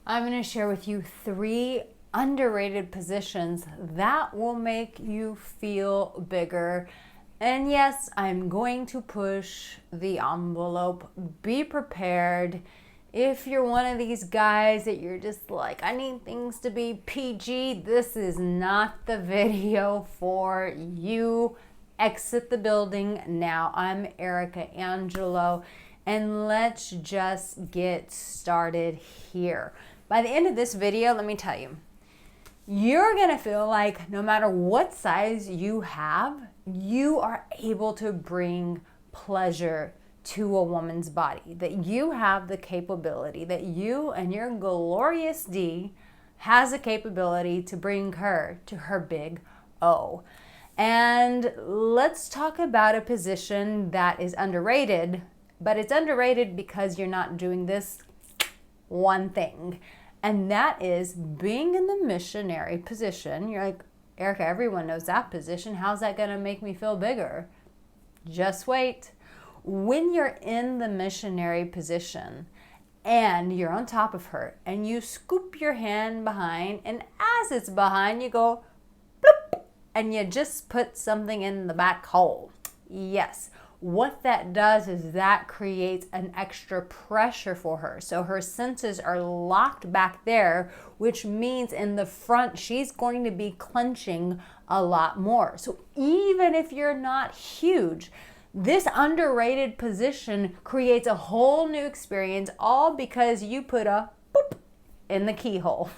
I'm going to share with you 3 underrated positions that will make you feel bigger. And yes, I'm going to push the envelope. Be prepared. If you're one of these guys that you're just like, I need things to be PG, this is not the video for you. Exit the building now. I'm Arica Angelo, and let's just get started here. By the end of this video, let me tell you, you're gonna feel like no matter what size you have, you are able to bring pleasure to a woman's body, that you have the capability, that you and your glorious D has the capability to bring her to her big O. And let's talk about a position that is underrated, but it's underrated because you're not doing this one thing. And that is being in the missionary position. You're like, Arica, everyone knows that position. How's that going to make me feel bigger? Just wait. When you're in the missionary position and you're on top of her and you scoop your hand behind, and as it's behind, you go bloop, and you just put something in the back hole. Yes. What that does is that creates an extra pressure for her. So her senses are locked back there, which means in the front, she's going to be clenching a lot more. So even if you're not huge, this underrated position creates a whole new experience, all because you put a boop in the keyhole.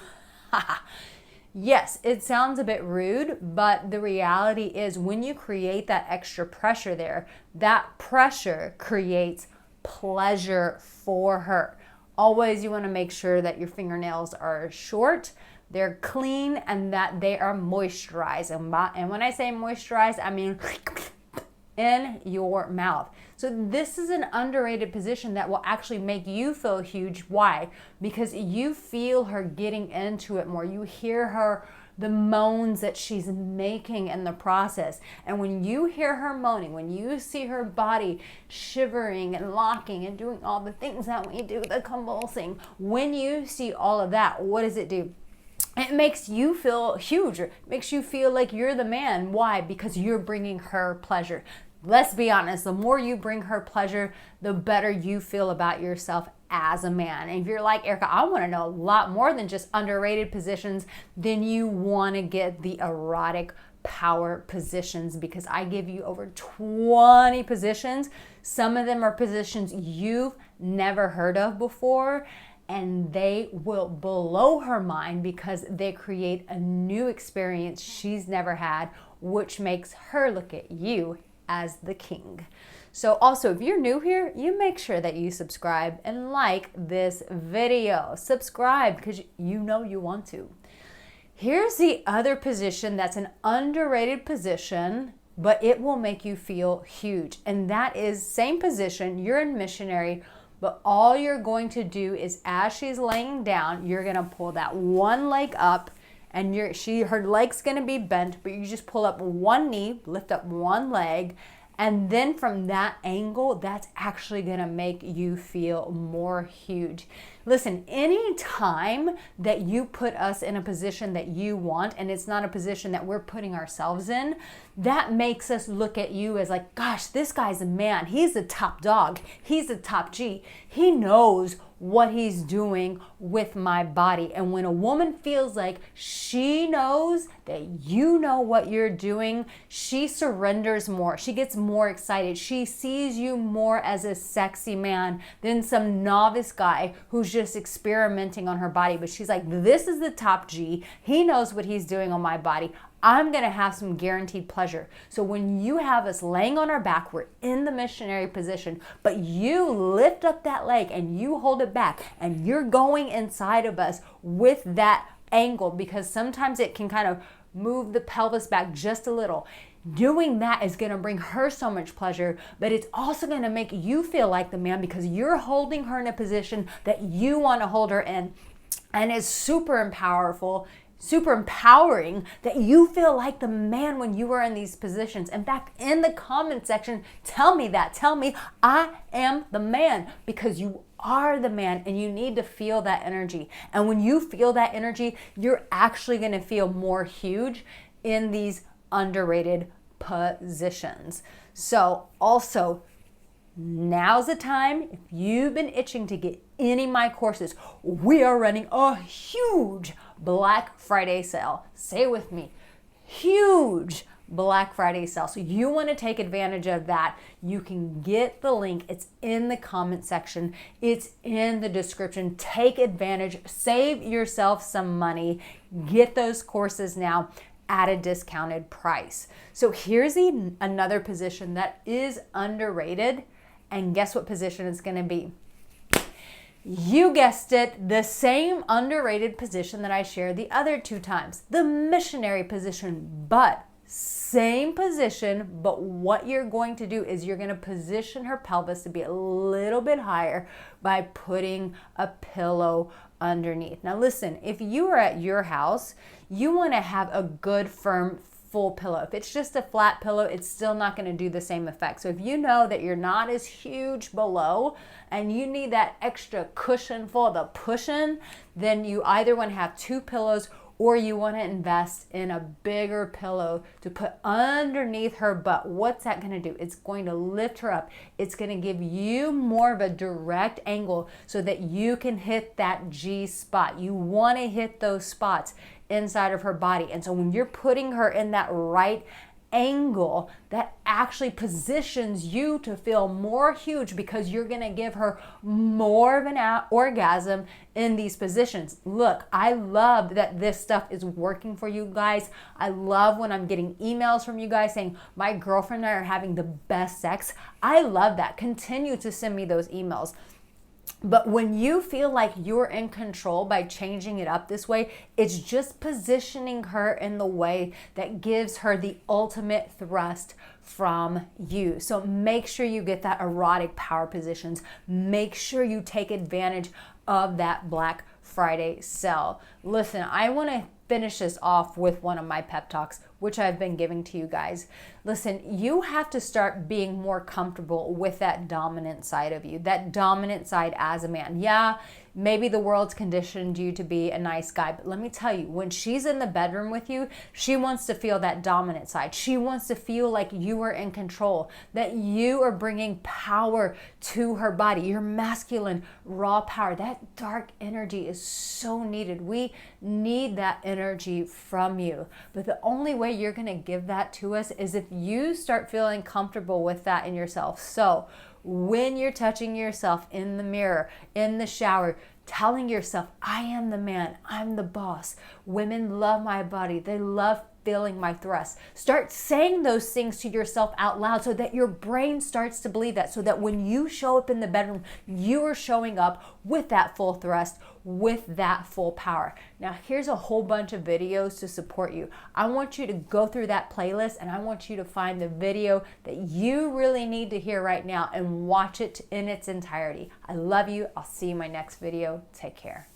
Yes, it sounds a bit rude, but the reality is when you create that extra pressure there, that pressure creates pleasure for her. Always you want to make sure that your fingernails are short, they're clean, and that they are moisturized. And when I say moisturized, I mean in your mouth. So this is an underrated position that will actually make you feel huge. Why? Because you feel her getting into it more. You hear her, the moans that she's making in the process. And when you hear her moaning, when you see her body shivering and locking and doing all the things that we do, the convulsing, when you see all of that, what does it do? It makes you feel huge. It makes you feel like you're the man. Why? Because you're bringing her pleasure. Let's be honest, the more you bring her pleasure, the better you feel about yourself as a man. And if you're like, Arica, I want to know a lot more than just underrated positions, then you want to get the erotic power positions, because I give you over 20 positions. Some of them are positions you've never heard of before, and they will blow her mind because they create a new experience she's never had, which makes her look at you as the king. So also, if you're new here, you make sure that you subscribe and like this video. Subscribe because you know you want to. Here's the other position that's an underrated position, but it will make you feel huge. And that is same position, you're in missionary, but all you're going to do is as she's laying down, you're gonna pull that one leg up, and her leg's gonna be bent, but you just pull up one knee, lift up one leg, and then from that angle, that's actually gonna make you feel more huge. Listen, any time that you put us in a position that you want, and it's not a position that we're putting ourselves in, that makes us look at you as like, gosh, this guy's a man. He's the top dog. He's the top G. He knows what he's doing with my body. And when a woman feels like she knows that you know what you're doing, she surrenders more. She gets more excited. She sees you more as a sexy man than some novice guy who's just experimenting on her body. But she's like, this is the top G. He knows what he's doing on my body. I'm going to have some guaranteed pleasure. So when you have us laying on our back, we're in the missionary position, but you lift up that leg and you hold it back and you're going inside of us with that angle, because sometimes it can kind of move the pelvis back just a little. Doing that is going to bring her so much pleasure, but it's also going to make you feel like the man because you're holding her in a position that you want to hold her in. And it's super empowering that you feel like the man when you are in these positions. In fact, in the comment section, tell me that. Tell me I am the man, because you are the man, and you need to feel that energy. And when you feel that energy, you're actually going to feel more huge in these underrated positions. So also, now's the time. If you've been itching to get any of my courses, we are running a huge Black Friday sale. Say it with me, huge Black Friday sale. So you want to take advantage of that. You can get the link. It's in the comment section. It's in the description. Take advantage. Save yourself some money. Get those courses now at a discounted price. So here's another position that is underrated. And guess what position it's going to be? You guessed it, the same underrated position that I shared the other 2 times, the missionary position, but same position, but what you're going to do is you're going to position her pelvis to be a little bit higher by putting a pillow underneath. Now listen, if you are at your house, you want to have a good firm full pillow. If it's just a flat pillow, it's still not going to do the same effect. So if you know that you're not as huge below and you need that extra cushion for the push-in, then you either want to have 2 pillows or you want to invest in a bigger pillow to put underneath her butt. What's that going to do? It's going to lift her up. It's going to give you more of a direct angle so that you can hit that G spot. You want to hit those spots inside of her body. And so when you're putting her in that right angle, that actually positions you to feel more huge because you're going to give her more of an orgasm in these positions. Look, I love that this stuff is working for you guys. I love when I'm getting emails from you guys saying, my girlfriend and I are having the best sex. I love that. Continue to send me those emails. But when you feel like you're in control by changing it up this way, it's just positioning her in the way that gives her the ultimate thrust from you. So make sure you get that erotic power positions. Make sure you take advantage of that Black Friday sale. Listen, I want to finish this off with one of my pep talks, which I've been giving to you guys. Listen, you have to start being more comfortable with that dominant side of you, that dominant side as a man. Yeah, maybe the world's conditioned you to be a nice guy, but let me tell you, when she's in the bedroom with you, she wants to feel that dominant side. She wants to feel like you are in control, that you are bringing power to her body, your masculine, raw power. That dark energy is so needed. We need that energy from you. But the only way you're going to give that to us is if you start feeling comfortable with that in yourself. So when you're touching yourself in the mirror, in the shower, telling yourself, I am the man, I'm the boss. Women love my body. They love feeling my thrust. Start saying those things to yourself out loud so that your brain starts to believe that, so that when you show up in the bedroom, you are showing up with that full thrust, with that full power. Now, here's a whole bunch of videos to support you. I want you to go through that playlist and I want you to find the video that you really need to hear right now and watch it in its entirety. I love you. I'll see you in my next video. Take care.